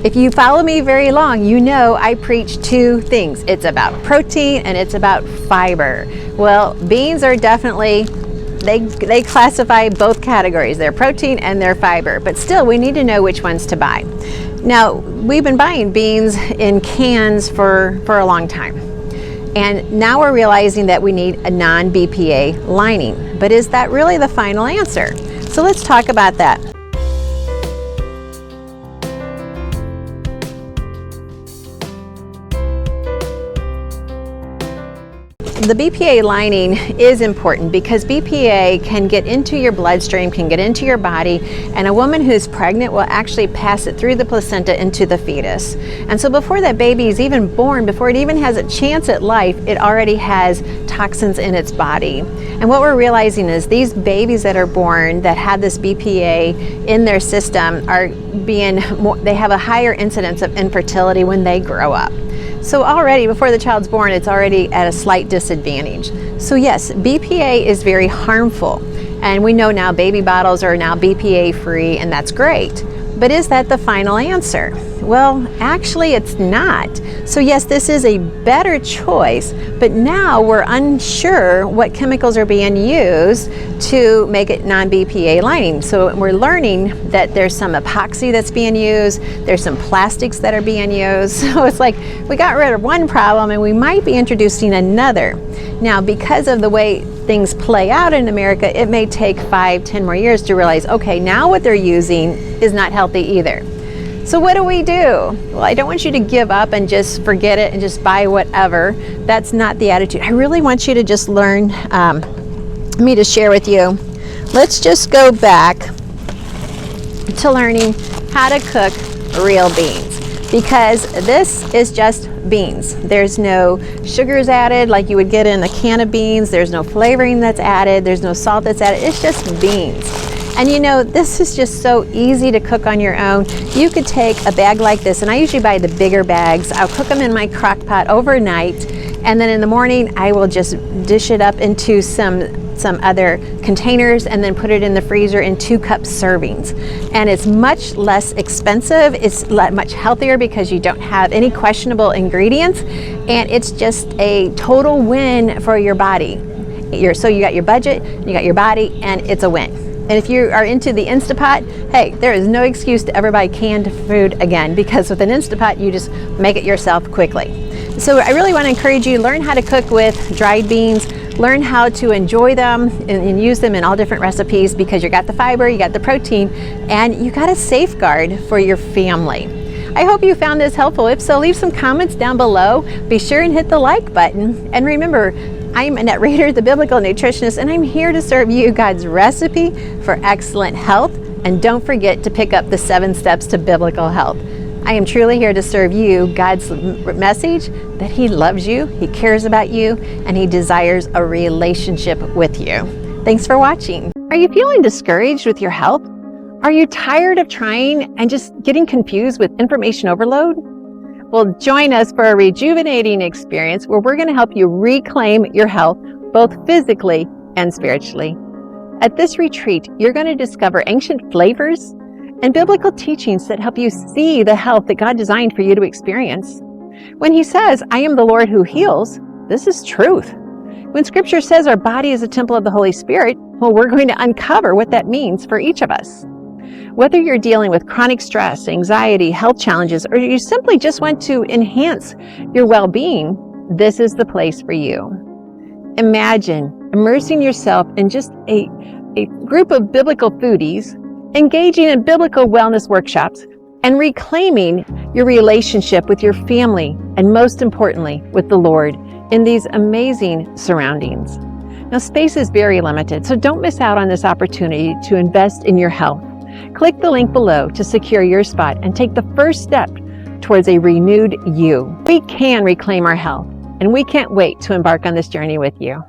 If you follow me very long, you know I preach two things. It's about protein and it's about fiber. Well, beans are definitely, they classify both categories. They're protein and they're fiber, but still we need to know which ones to buy. Now, we've been buying beans in cans for a long time. And now we're realizing that we need a non-BPA lining. But is that really the final answer? So let's talk about that. The BPA lining is important because BPA can get into your bloodstream, can get into your body, and a woman who's pregnant will actually pass it through the placenta into the fetus. And so before that baby is even born, before it even has a chance at life, it already has toxins in its body. And what we're realizing is these babies that are born that have this BPA in their system they have a higher incidence of infertility when they grow up. So already, before the child's born, it's already at a slight disadvantage. So yes, BPA is very harmful. And we know now baby bottles are now BPA-free, and that's great. But is that the final answer? Well, actually it's not. So yes, this is a better choice, but now we're unsure what chemicals are being used to make it non-BPA lining. So we're learning that there's some epoxy that's being used, there's some plastics that are being used. So it's like we got rid of one problem and we might be introducing another. Now, because of the way things play out in America, it may take 5-10 more years to realize, okay, now what they're using is not healthy either. So what do we do? Well, I don't want you to give up and just forget it and just buy whatever. That's not the attitude. I really want you to just learn, me to share with you. Let's just go back to learning how to cook real beans, because this is just beans. There's no sugars added like you would get in a can of beans. There's no flavoring that's added. There's no salt that's added. It's just beans. And you know, this is just so easy to cook on your own. You could take a bag like this, and I usually buy the bigger bags. I'll cook them in my crock pot overnight, and then in the morning I will just dish it up into some other containers and then put it in the freezer in 2-cup servings. And it's much less expensive. It's much healthier because you don't have any questionable ingredients, and it's just a total win for your body. So you got your budget, you got your body, and it's a win. And if you are into the Instapot, hey, there is no excuse to ever buy canned food again, because with an Instapot, you just make it yourself quickly. So I really want to encourage you, learn how to cook with dried beans, learn how to enjoy them and use them in all different recipes, because you got the fiber, you got the protein, and you got a safeguard for your family. I hope you found this helpful. If so, leave some comments down below. Be sure and hit the like button. And remember, I'm Annette Rader, the Biblical Nutritionist, and I'm here to serve you God's recipe for excellent health. And don't forget to pick up the 7 steps to biblical health. I am truly here to serve you God's message that He loves you, He cares about you, and He desires a relationship with you. Thanks for watching. Are you feeling discouraged with your health? Are you tired of trying and just getting confused with information overload? Well, join us for a rejuvenating experience where we're going to help you reclaim your health, both physically and spiritually. At this retreat, you're going to discover ancient flavors and biblical teachings that help you see the health that God designed for you to experience. When He says, "I am the Lord who heals," this is truth. When Scripture says our body is a temple of the Holy Spirit, well, we're going to uncover what that means for each of us. Whether you're dealing with chronic stress, anxiety, health challenges, or you simply just want to enhance your well-being, this is the place for you. Imagine immersing yourself in just a group of biblical foodies, engaging in biblical wellness workshops, and reclaiming your relationship with your family, and most importantly, with the Lord in these amazing surroundings. Now, space is very limited, so don't miss out on this opportunity to invest in your health. Click the link below to secure your spot and take the first step towards a renewed you. We can reclaim our health, and we can't wait to embark on this journey with you.